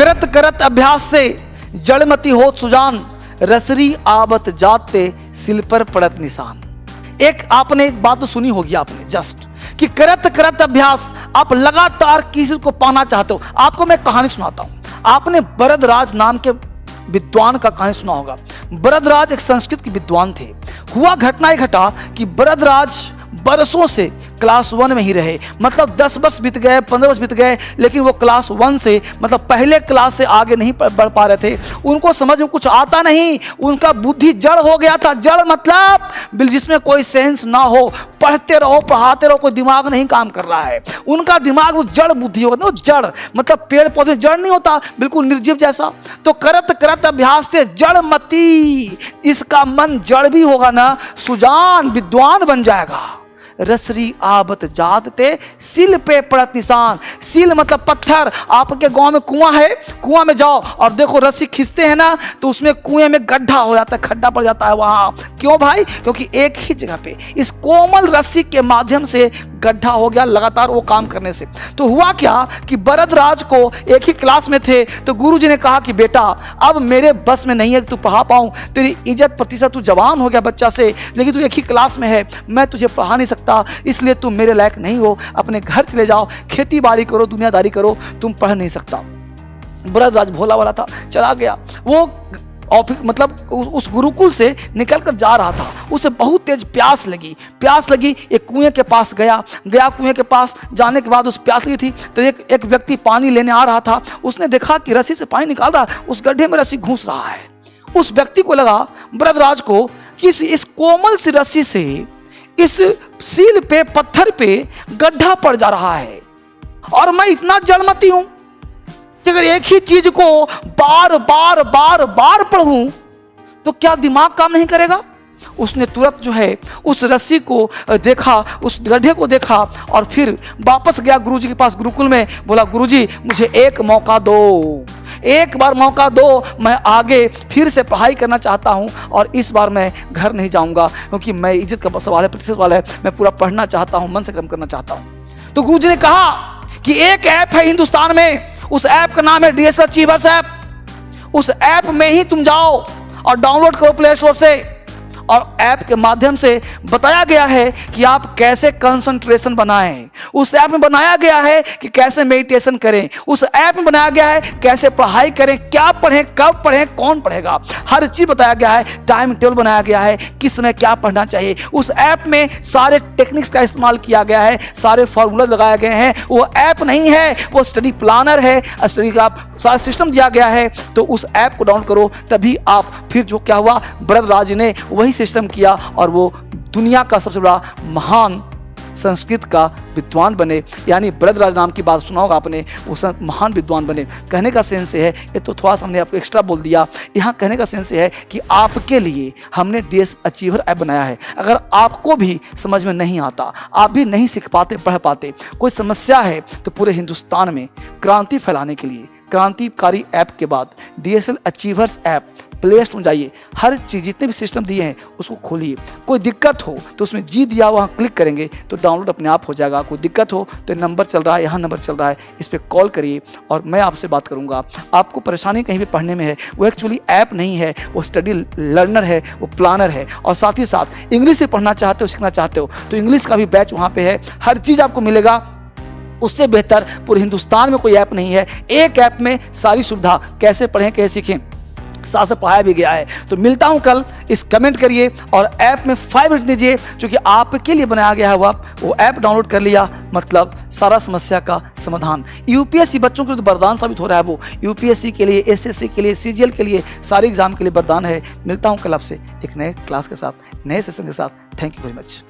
करत करत अभ्यास से जड़मती होत सुजान, रसरी आवत जाते सिल पर पड़त निशान। एक आपने एक बात तो सुनी होगी आपने जस्ट, कि करत करत अभ्यास, आप लगातार किसी को पाना चाहते हो। आपको मैं कहानी सुनाता हूं। आपने बरदराज नाम के विद्वान का कहानी सुना होगा। बरदराज एक संस्कृत के विद्वान थे। हुआ घटना एक घटा कि बरदराज बरसों से क्लास 1 में ही रहे, मतलब 10 वर्ष बीत गए, 15 वर्ष बीत गए, लेकिन वो क्लास 1 से मतलब पहले क्लास से आगे नहीं बढ़ पा रहे थे। उनको समझ में कुछ आता नहीं, उनका बुद्धि जड़ हो गया था। जड़ मतलब जिसमें कोई सेंस ना हो, पढ़ते रहो पढ़ाते रहो, कोई दिमाग नहीं काम कर रहा है। उनका दिमाग वो जड़ बुद्धि होगा ना, जड़ मतलब पेड़ पौधे जड़ नहीं होता, बिल्कुल निर्जीव जैसा। तो करत करत अभ्यास से जड़मती, इसका मन जड़ भी होगा ना, सुजान विद्वान बन जाएगा। रसरी आबत जाते सिल पे पड़त निशान। सिल मतलब पत्थर। आपके गांव में कुआं है, कुआं में जाओ और देखो रस्सी खींचते हैं ना, तो उसमें कुएं में गड्ढा हो जाता है, खड्डा पड़ जाता है वहां। क्यों भाई? क्योंकि एक ही जगह पे इस कोमल रस्सी के माध्यम से गड्ढा हो गया लगातार वो काम करने से। तो हुआ क्या कि बरदराज को एक ही क्लास में थे, तो गुरुजी ने कहा कि बेटा अब मेरे बस में नहीं है कि तू पढ़ा पाऊं, तेरी इज्जत प्रतिशत, तू जवान हो गया बच्चा से, लेकिन तू एक ही क्लास में है, मैं तुझे पढ़ा नहीं सकता, इसलिए तुम मेरे लायक नहीं हो, अपने घर चले जाओ, खेती बाड़ी करो, दुनियादारी करो, तुम पढ़ नहीं सकता। बरदराज भोला वाला था, चला गया। वो ऑफिस मतलब उस गुरुकुल से निकलकर जा रहा था, उसे बहुत तेज प्यास लगी। एक कुएं के पास गया। कुएं के पास जाने के बाद उस प्यास लगी थी, तो एक व्यक्ति पानी लेने आ रहा था। उसने देखा कि रस्सी से पानी निकाल रहा है, उस गड्ढे में रस्सी घुस रहा है। उस व्यक्ति को लगा, बरदराज को, कि इस कोमल सी रस्सी से इस सील पे, पत्थर पे गड्ढा पड़ जा रहा है, और मैं इतना जड़मती हूं कि अगर एक ही चीज को बार बार पढ़ूं तो क्या दिमाग काम नहीं करेगा? उसने तुरंत जो है उस रस्सी को देखा, उस गड्ढे को देखा, और फिर वापस गया गुरुजी के पास गुरुकुल में। बोला, गुरुजी मुझे एक मौका दो, एक बार मौका दो, मैं आगे फिर से पढ़ाई करना चाहता हूं, और इस बार मैं घर नहीं जाऊंगा, क्योंकि मैं इज्जत का सवाल है, प्रतिशत वाला है, मैं पूरा पढ़ना चाहता हूं, मन से काम करना चाहता हूं। तो गुरुजी ने कहा कि एक ऐप है हिंदुस्तान में, उस ऐप का नाम है डीएसएल अचीवर्स ऐप। उस ऐप में ही तुम जाओ और डाउनलोड करो प्ले स्टोर से, और ऐप के माध्यम से बताया गया है कि आप कैसे कंसंट्रेशन बनाएं। उस ऐप में बनाया गया है कि कैसे मेडिटेशन करें। उस ऐप में बनाया गया है कैसे पढ़ाई करें, क्या पढ़ें, कब पढ़ें, कौन पढ़ेगा, हर चीज बताया गया है। टाइम टेबल बनाया गया है, किस समय क्या पढ़ना चाहिए। उस ऐप में सारे टेक्निक्स का इस्तेमाल किया गया है, सारे फॉर्मूला लगाए गए हैं। वो ऐप नहीं है, वो स्टडी प्लानर है, स्टडी का सारा सिस्टम दिया गया है। तो उस ऐप को डाउनलोड करो, तभी आप फिर जो क्या हुआ, बरदराज ने वही सिस्टम किया और वो दुनिया का सबसे बड़ा महान संस्कृत का विद्वान बने। यानी बरदराज नाम की बात सुना होगा आपने, वो महान विद्वान बने। कहने का सेंस है, ये तो थोड़ा सा हमने आपको एक्स्ट्रा बोल दिया, यहाँ कहने का सेंस है कि आपके लिए हमने डीएस अचीवर ऐप बनाया है। अगर आपको भी समझ में नहीं आता, आप भी नहीं सीख पाते, पढ़ पाते, कोई समस्या है, तो पूरे हिंदुस्तान में क्रांति फैलाने के लिए क्रांतिकारी ऐप के बाद DSL achievers app play store जाइए, हर चीज़ जितने भी सिस्टम दिए हैं उसको खोलिए। कोई दिक्कत हो तो उसमें जी दिया, वहाँ क्लिक करेंगे तो डाउनलोड अपने आप हो जाएगा। कोई दिक्कत हो तो नंबर चल रहा है, यहाँ नंबर चल रहा है, इस पर कॉल करिए और मैं आपसे बात करूँगा। आपको परेशानी कहीं भी पढ़ने में है, वो एक्चुअली ऐप नहीं है, वो स्टडी लर्नर है, वो प्लानर है। और साथ ही साथ इंग्लिश से पढ़ना चाहते हो, सीखना चाहते हो, तो इंग्लिश का भी बैच वहाँ पर है, हर चीज़ आपको मिलेगा। उससे बेहतर पूरे हिंदुस्तान में कोई ऐप नहीं है। एक ऐप में सारी सुविधा, कैसे पढ़ें, कैसे सीखें, साथ से पढ़ाया भी गया है। तो मिलता हूं कल, इस कमेंट करिए और ऐप में 5 मिनट दीजिए, क्योंकि आपके लिए बनाया गया है। वो ऐप डाउनलोड कर लिया, मतलब सारा समस्या का समाधान। यूपीएससी बच्चों के लिए तो वरदान साबित हो रहा है। वो यूपीएससी के लिए, एसएससी के लिए, सीजीएल के लिए, सारे एग्जाम के लिए वरदान है। मिलता हूं कल आपसे एक नए क्लास के साथ, नए सेशन के साथ। Thank you very much.